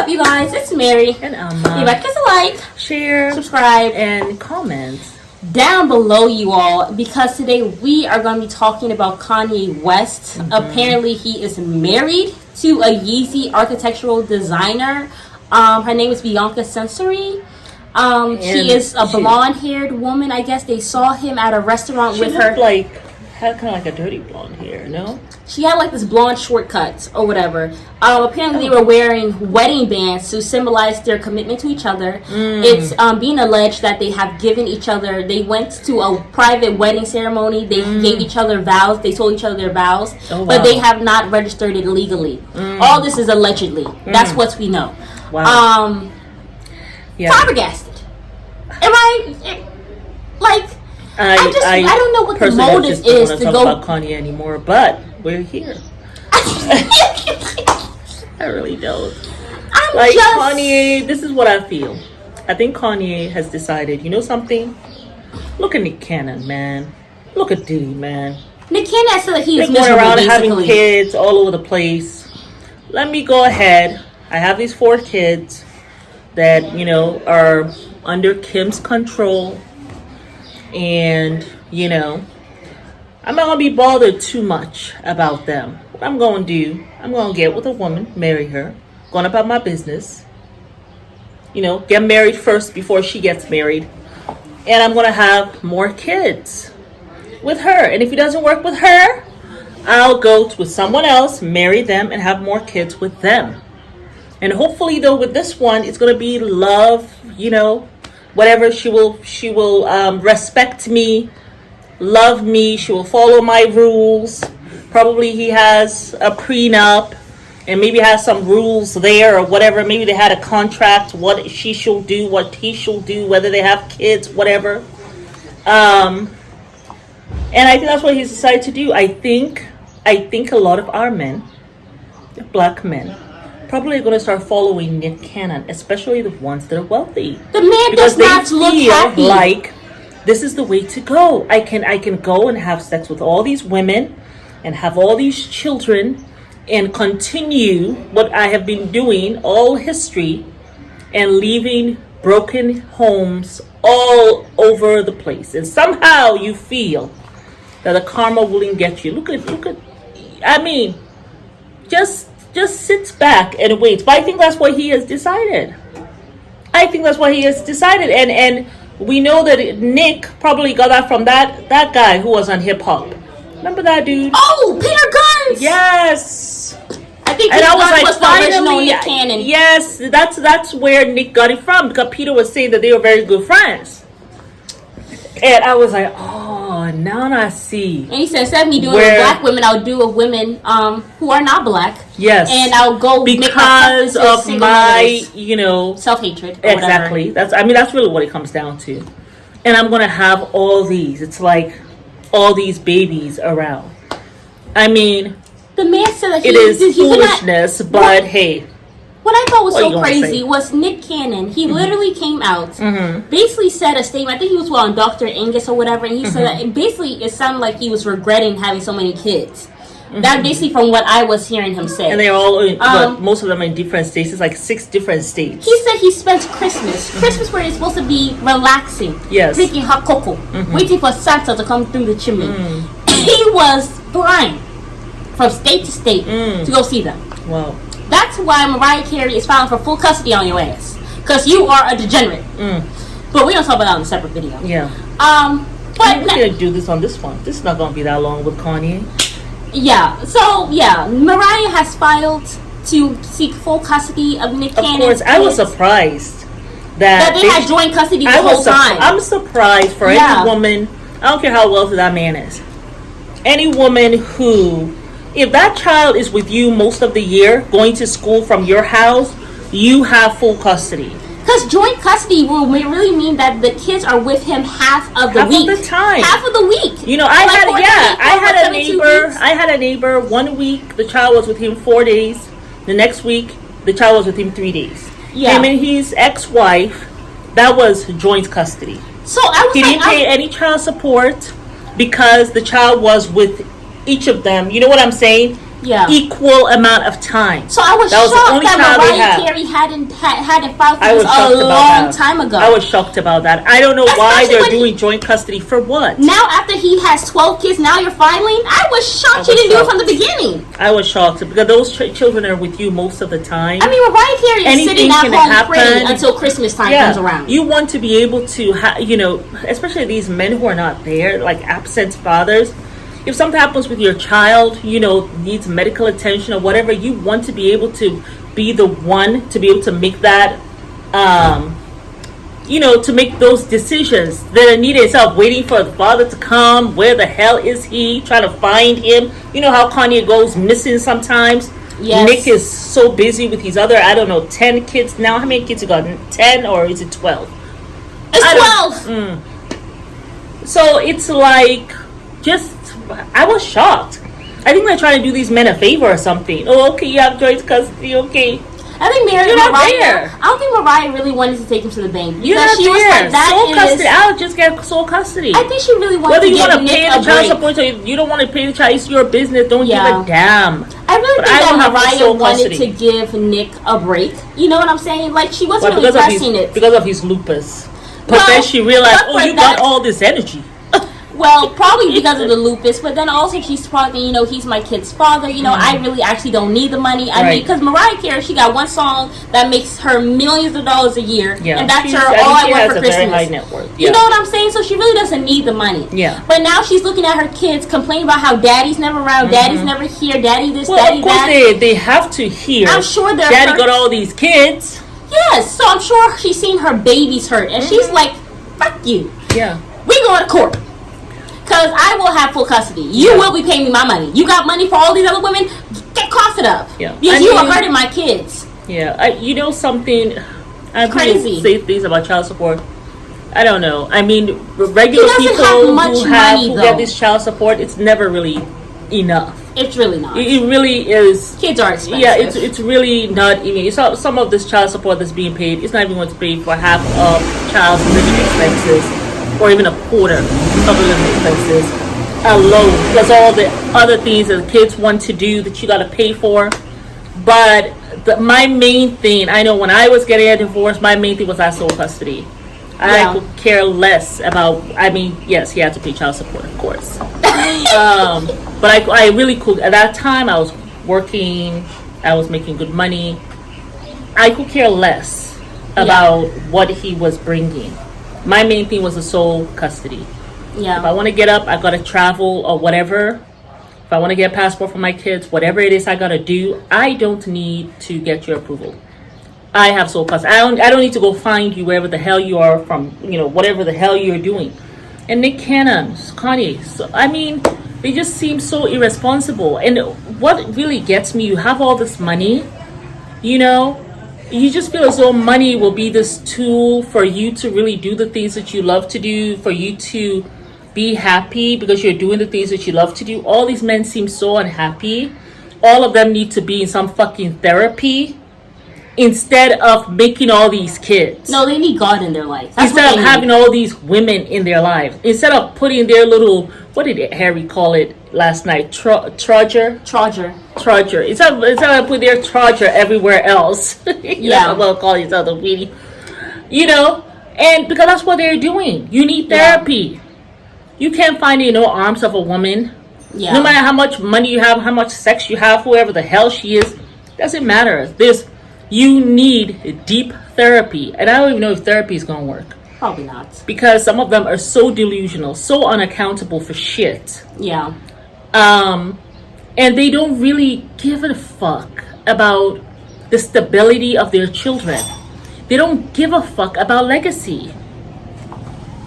up, you guys? It's Mary. And You like us a like, share, subscribe, and comment down below, you all, because today we are going to be talking about Kanye West. Apparently, he is married to a Yeezy architectural designer. Her name is Bianca Sensory. She is a blonde-haired woman. I guess they saw him at a restaurant with her. Had kind of like a dirty blonde hair, no? She had like this blonde shortcut or whatever. Apparently they were wearing wedding bands to symbolize their commitment to each other. It's being alleged that they have given each other, they went to a private wedding ceremony. They gave each other vows. They told each other their vows. Oh, wow. But they have not registered it legally. All this is allegedly. That's what we know. Wow. Flabbergasted. Am I... I don't know what the motive is to go about Kanye anymore, but we're here. I really don't. Kanye, this is what I feel. I think Kanye has decided, you know something? Look at Nick Cannon, man. Look at Diddy, man. Nick Cannon said that he is going around and having basically. Kids all over the place. Let me go ahead. I have these 4 kids that, you know, are under Kim's control. And, you know, I'm not going to be bothered too much about them. What I'm going to do, I'm going to get with a woman, marry her, going about my business. You know, get married first before she gets married. And I'm going to have more kids with her. And if it doesn't work with her, I'll go with someone else, marry them, and have more kids with them. And hopefully, though, with this one, it's going to be love, you know. Whatever, she will respect me, love me. She will follow my rules. Probably he has a prenup and maybe has some rules there or whatever. Maybe they had a contract, what she should do, what he should do, whether they have kids, whatever. And I think that's what he's decided to do. I think a lot of our men, black men, probably going to start following Nick Cannon, especially the ones that are wealthy. The man does not look happy. Like this is the way to go. I can go and have sex with all these women and have all these children and continue what I have been doing all history and leaving broken homes all over the place. And somehow you feel that the karma will get you. Look at I mean, just sits back and waits. But I think that's what he has decided. And we know that Nick probably got that from that guy who was on hip hop. Remember that dude? Oh, Peter Guns. Yes. I think Peter Guns was the original Nick Cannon. Yes, that's where Nick got it from, because Peter was saying that they were very good friends. And I was like, oh, now I see. And he said, instead of me doing with black women, I'll do with women who are not black. Yes. And I'll go because of my, you know, self-hatred. Exactly. Whatever. That's really what it comes down to. And I'm gonna have all these. It's like all these babies around. I mean, the man said that it is foolishness, but hey. What I thought was so crazy was Nick Cannon. He literally came out, basically said a statement. I think he was on Dr. Angus or whatever, and he said that it sounded like he was regretting having so many kids. That basically from what I was hearing him say. And they're all, most of them are in different states. It's like 6 different states. He said he spent Christmas where he's supposed to be relaxing, drinking hot cocoa, waiting for Santa to come through the chimney. He was flying from state to state to go see them. Wow. That's why Mariah Carey is filing for full custody on your ass. Because you are a degenerate. But we don't talk about that in a separate video. Yeah. But we're going to do this on this one. This is not going to be that long with Kanye. Yeah. So, yeah. Mariah has filed to seek full custody of Nick Cannon. Of course. I was surprised that they had joint custody the whole time. I'm surprised for any woman. I don't care how wealthy that man is. Any woman who... If that child is with you most of the year, going to school from your house, you have full custody. Because joint custody will really mean that the kids are with him half of the week. Half of the time. Half of the week. You know, I had a neighbor. 1 week, the child was with him 4 days. The next week, the child was with him 3 days. Yeah. Him and his ex-wife, that was joint custody. So he didn't pay any child support because the child was with each of them. You know what I'm saying? equal amount of time. So I was that was the shocked only that child they Mariah had. Carey hadn't filed for I was this shocked a about long that. time ago. I was shocked about that. I don't know why Especially they're when doing joint custody for what. Now after he has 12 kids, now you're filing? I was shocked she didn't do it from the beginning. I was shocked because those children are with you most of the time. I mean, Mariah Carey is sitting at home praying until Christmas time comes around. You want to be able to, especially these men who are not there, like absent fathers. If something happens with your child, needs medical attention or whatever, you want to be able to be the one to be able to make that, to make those decisions that are needed. Instead of waiting for the father to come, where the hell is he? Trying to find him. You know how Kanye goes missing sometimes? Yes. Nick is so busy with his other, 10 kids now. How many kids you got? 10 or is it 12? It's 12! So it's like, I was shocked. I think they're trying to do these men a favor or something. Oh, okay, you have joint custody, okay. I think Mariah. I don't think Mariah really wanted to take him to the bank because she was like, "Sole custody. I'll just get sole custody." I think she really wanted whether to you want to Nick pay the child support, so you don't want to pay the child. It's your business. Don't give a damn. I really think that Mariah wanted to give Nick a break. You know what I'm saying? Like she wasn't really pressing it because of his lupus. But then she realized, oh, you got all this energy. Well, probably because of the lupus, but then also she's probably, he's my kid's father. I really actually don't need the money. I mean, because Mariah Carey, she got one song that makes her millions of dollars a year, and that's all I want for Christmas. Very high net worth. Yeah. You know what I'm saying? So she really doesn't need the money. Yeah. But now she's looking at her kids, complaining about how daddy's never around, daddy's never here, daddy this, daddy that. Of course they have to hear. I'm sure they're daddy got all these kids. Yes, so I'm sure she's seen her babies hurt, and she's like, "Fuck you." Yeah. We going to court. Because I will have full custody. You will be paying me my money. You got money for all these other women? Cough it up. Yeah. Because you are hurting my kids. Yeah. Something. I crazy. Say things about child support. I don't know. I mean, regular people who get this child support, it's never really enough. It's really not. It really is. Kids are expensive. Yeah, it's really not even. Some of this child support that's being paid, it's not even going to pay for half of child's living expenses. Or even a quarter of the living expenses alone, plus all the other things that kids want to do that you got to pay for. But my main thing, I know when I was getting a divorce, my main thing was that sole custody. I could care less about. I mean, yes, he had to pay child support, of course. But I really could. At that time, I was working. I was making good money. I could care less about what he was bringing. My main thing was the sole custody. Yeah. If I want to get up, I got to travel or whatever. If I want to get a passport for my kids, whatever it is I got to do, I don't need to get your approval. I have sole custody. I don't need to go find you wherever the hell you are from, whatever the hell you're doing. And Nick Cannon, Kanye, so, I mean, they just seem so irresponsible. And what really gets me, you have all this money, you just feel as though money will be this tool for you to really do the things that you love to do, for you to be happy because you're doing the things that you love to do. All these men seem so unhappy. All of them need to be in some fucking therapy instead of making all these kids. No, they need God in their life. Instead of having all these women in their lives. Instead of putting their little, what did Harry call it last night? Trudger? Trudger. Instead of put their trudger everywhere else. Well, call each other weenie. And because that's what they're doing. You need therapy. You can't find it in no arms of a woman. Yeah. No matter how much money you have, how much sex you have, whoever the hell she is, doesn't matter. You need deep therapy. And I don't even know if therapy is going to work. Probably not. Because some of them are so delusional, so unaccountable for shit. Yeah. And they don't really give a fuck about the stability of their children. They don't give a fuck about legacy.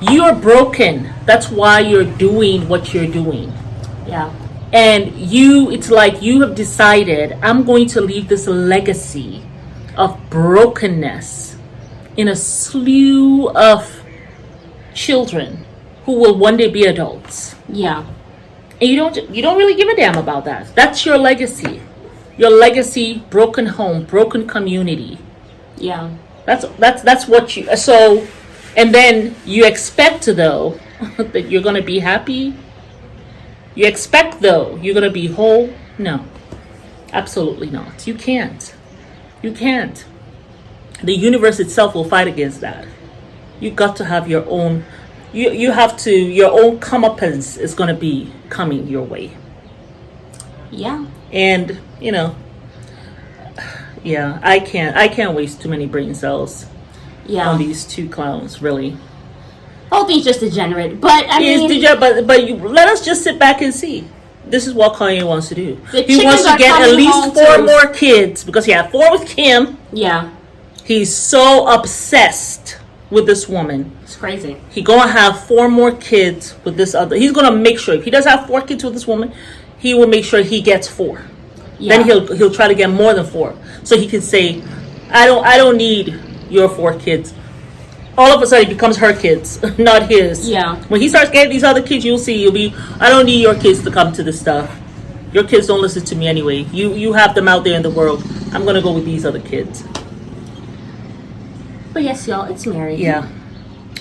You're broken. That's why you're doing what you're doing. Yeah. And it's like you have decided, I'm going to leave this legacy of brokenness in a slew of children who will one day be adults. Yeah. And you don't really give a damn about that. That's your legacy. Your legacy, broken home, broken community. Yeah. That's what you so and then you expect though that you're gonna be happy. You expect though you're gonna be whole. No. Absolutely not. You can't. You can't. The universe itself will fight against that. You got to have your own. You have to. Your own comeuppance is going to be coming your way. Yeah. And yeah, I can't waste too many brain cells Yeah. on these two clowns. Really. Whole thing's just degenerate. But I mean, but you let us just sit back and see. This is what Kanye wants to do. The He wants chickens to are get at coming least home 4 too. more kids because he had 4 with Kim. yeah, He's so obsessed with this woman. it's crazy. He gonna have 4 more kids with this other. He's gonna make sure if he does have 4 kids with this woman, he will make sure he gets 4. Yeah. Then he'll try to get more than 4, so he can say, I don't need your 4 kids. All of a sudden, it becomes her kids, not his. Yeah. When he starts getting these other kids, you'll see. You'll be. I don't need your kids to come to this stuff. Your kids don't listen to me anyway. You have them out there in the world. I'm gonna go with these other kids. But yes, y'all, it's Mary. Yeah.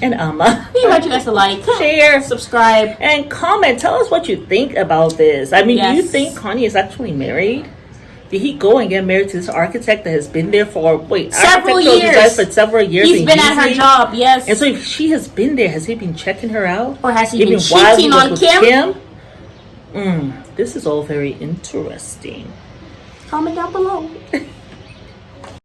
And Amma. We invite you guys to like, Share, subscribe, and comment. Tell us what you think about this. I mean, do you Yes. think Kanye is actually married? Did he go and get married to this architect that has been there for Several architectural years. design for several years? He's and been at her job, yes. And so if she has been there, has he been checking her out? Or has he Even been while he cheating was on with Kim? This is all very interesting. Comment down below.